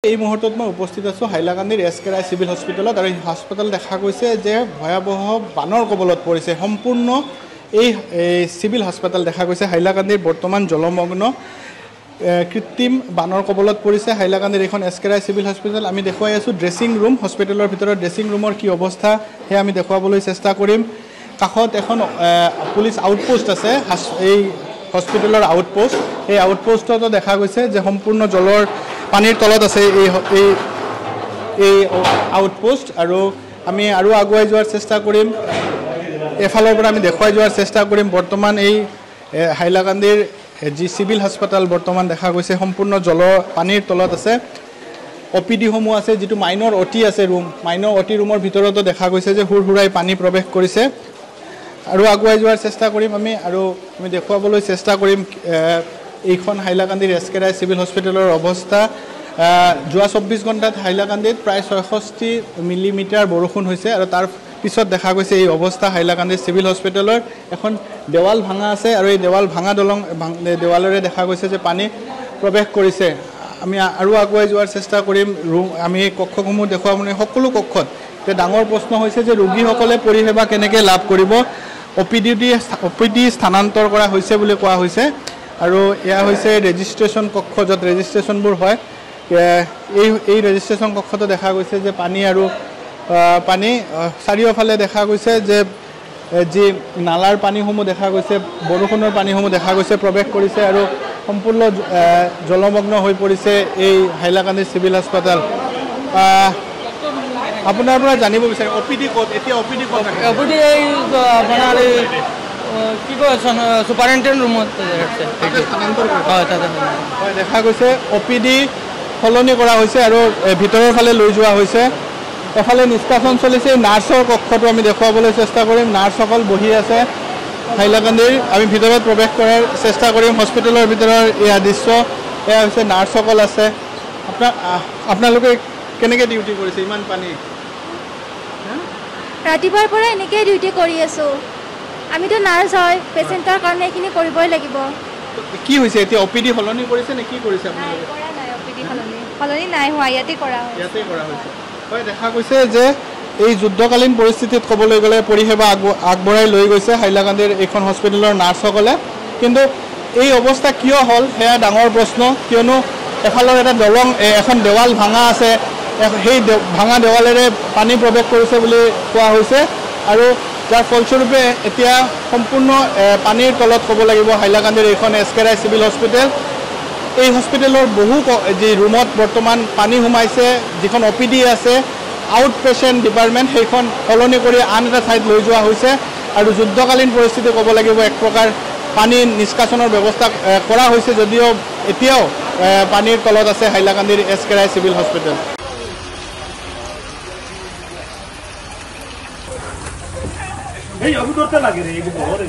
এই মুহূৰ্তত মই উপস্থিত আছোঁ হাইলাকান্দিৰ এছ.কে. চিভিল হস্পিটেলত আৰু এই হাস্পতাল দেখা গৈছে যে ভয়াবহ বানৰ কবলত পৰিছে সম্পূৰ্ণ এই চিভিল হাস্পতাল দেখা গৈছে হাইলাকান্দিৰ বৰ্তমান জলমগ্ন কৃত্ৰিম বানৰ কবলত পৰিছে হাইলাকান্দিৰ এখন এছ.কে. চিভিল হস্পিটেল আমি দেখুৱাই আছোঁ ড্ৰেছিং ৰুম হস্পিটেলৰ ভিতৰত ড্ৰেছিং ৰুমৰ কি অৱস্থা হে আমি দেখুৱাবলৈ চেষ্টা কৰিম কাষত এখন পুলিচ আউটপোষ্ট আছে এই হস্পিটেলৰ আউটপোষ্ট এই আউটপোষ্টতো দেখা গৈছে যে সম্পূৰ্ণ জলৰ পানীৰ তলত আছে এই আউটপোষ্ট আৰু আমি আৰু আগুৱাই যোৱাৰ চেষ্টা কৰিম এফালৰ পৰা আমি দেখুৱাই যোৱাৰ চেষ্টা কৰিম বৰ্তমান এই হাইলাকান্দিৰ যি চিভিল হাস্পতাল বৰ্তমান দেখা গৈছে সম্পূৰ্ণ জল পানীৰ তলত আছে অপিডি সমূহ আছে যেটো মাইনৰ অটি আছে ৰুম মাইনৰ অটি ৰুমৰ ভিতৰতো দেখা গৈছে যে হুৰহুৰাই পানী প্ৰৱেশ কৰিছে আৰু আগুৱাই যোৱাৰ চেষ্টা কৰিম আমি দেখুৱাবলৈ চেষ্টা কৰিম এইখন হাইলাকান্দিৰ এছ.কে. চিভিল হস্পিটেলৰ অৱস্থা যোৱা 24 ঘণ্টাত হাইলাকান্দিত প্ৰায় 66 মিলিমিটাৰ বৰষুণ হৈছে আৰু তাৰ পিছত দেখা গৈছে এই অৱস্থা হাইলাকান্দিৰ চিভিল হস্পিটেলৰ এখন দেৱাল ভাঙা আছে আৰু এই দেৱাল ভাঙা দেৱালৰে দেখা গৈছে যে পানী প্ৰৱেশ কৰিছে আমি আৰু আগুৱাই যোৱাৰ চেষ্টা কৰিম ৰুম আমি কক্ষসমূহ দেখুৱাম সকলো কক্ষত তে ডাঙৰ প্ৰশ্ন হৈছে যে ৰোগীসকলে পৰিষেবা কেনেকৈ লাভ কৰিব অপিডি স্থানান্তৰ কৰা হৈছে বুলি কোৱা হৈছে আৰু এয়া হৈছে ৰেজিষ্ট্ৰেশ্যন কক্ষ য'ত ৰেজিষ্ট্ৰেশ্যনবোৰ হয় এই ৰেজিষ্ট্ৰেশ্যন কক্ষতো দেখা গৈছে যে পানী আৰু পানী চাৰিওফালে দেখা গৈছে যে যি নালাৰ পানীসমূহ দেখা গৈছে বৰষুণৰ পানীসমূহ দেখা গৈছে প্ৰৱেশ কৰিছে আৰু সম্পূৰ্ণ জলমগ্ন হৈ পৰিছে এই হাইলাকান্দি চিভিল হাস্পতাল আপোনাৰ পৰা জানিব বিচাৰিম অপিডি ক'ত এতিয়া অপিডি ক'ত অপিডি এই আপোনাৰ কি কয় সুপাৰিনটেণ্ডেণ্ট ৰুমত দেখা গৈছে অপিডি সলনি কৰা হৈছে আৰু ভিতৰৰ ফালে লৈ যোৱা হৈছে এফালে নিষ্কাশন চলিছে নাৰ্ছৰ কক্ষটো আমি দেখুৱাবলৈ চেষ্টা কৰিম নাৰ্ছসকল বহি আছে হাইলাকান্দিৰ আমি ভিতৰত প্ৰৱেশ কৰাৰ চেষ্টা কৰিম হস্পিটেলৰ ভিতৰৰ এয়া দৃশ্য এয়া হৈছে নাৰ্ছসকল আছে আপোনালোকে কেনেকৈ ডিউটি কৰিছে ইমান পানী ৰাতিপুৱাৰ পৰা এনেকৈ ডিউটি কৰি আছোঁ আমিতো নাৰ্ছ হয় পেচেণ্টৰ কাৰণে এইখিনি কৰিবই লাগিব কি হৈছে এতিয়া অপিডি সলনি কৰিছে নে কি কৰিছে আপোনালোকে কৰা নাই অপিডি সলনি নাই হোৱা ইয়াতে কৰা হৈছে হয় দেখা গৈছে যে এই যুদ্ধকালীন পৰিস্থিতিত ক'বলৈ গ'লে পৰিষেবা আগবঢ়াই লৈ গৈছে হাইলাকান্দিৰ এইখন হস্পিটেলৰ নাৰ্ছসকলে কিন্তু এই অৱস্থা কিয় হ'ল সেয়া ডাঙৰ প্ৰশ্ন কিয়নো এফালৰ এটা দলং এখন দেৱাল ভাঙা আছে সেই ভাঙা দেৱালেৰে পানী প্ৰৱেশ কৰিছে বুলি কোৱা হৈছে আৰু যাৰ ফলস্বৰূপে এতিয়া সম্পূৰ্ণ পানীৰ তলত ক'ব লাগিব হাইলাকান্দিৰ এইখন এছ.কে. চিভিল হস্পিটেল এই হস্পিটেলৰ বহু যি ৰুমত বৰ্তমান পানী সোমাইছে যিখন অপিডি আছে আউট পেচেণ্ট ডিপাৰ্টমেণ্ট সেইখন সলনি কৰি আন এটা ঠাইত লৈ যোৱা হৈছে আৰু যুদ্ধকালীন পৰিস্থিতি ক'ব লাগিব এক প্ৰকাৰ পানী নিষ্কাশনৰ ব্যৱস্থা কৰা হৈছে যদিও এতিয়াও পানীৰ তলত আছে হাইলাকান্দিৰ এছ.কে. চিভিল হস্পিটেল এই অভিজ্ঞতা লাগে ৰে এগুলো বড় ৰে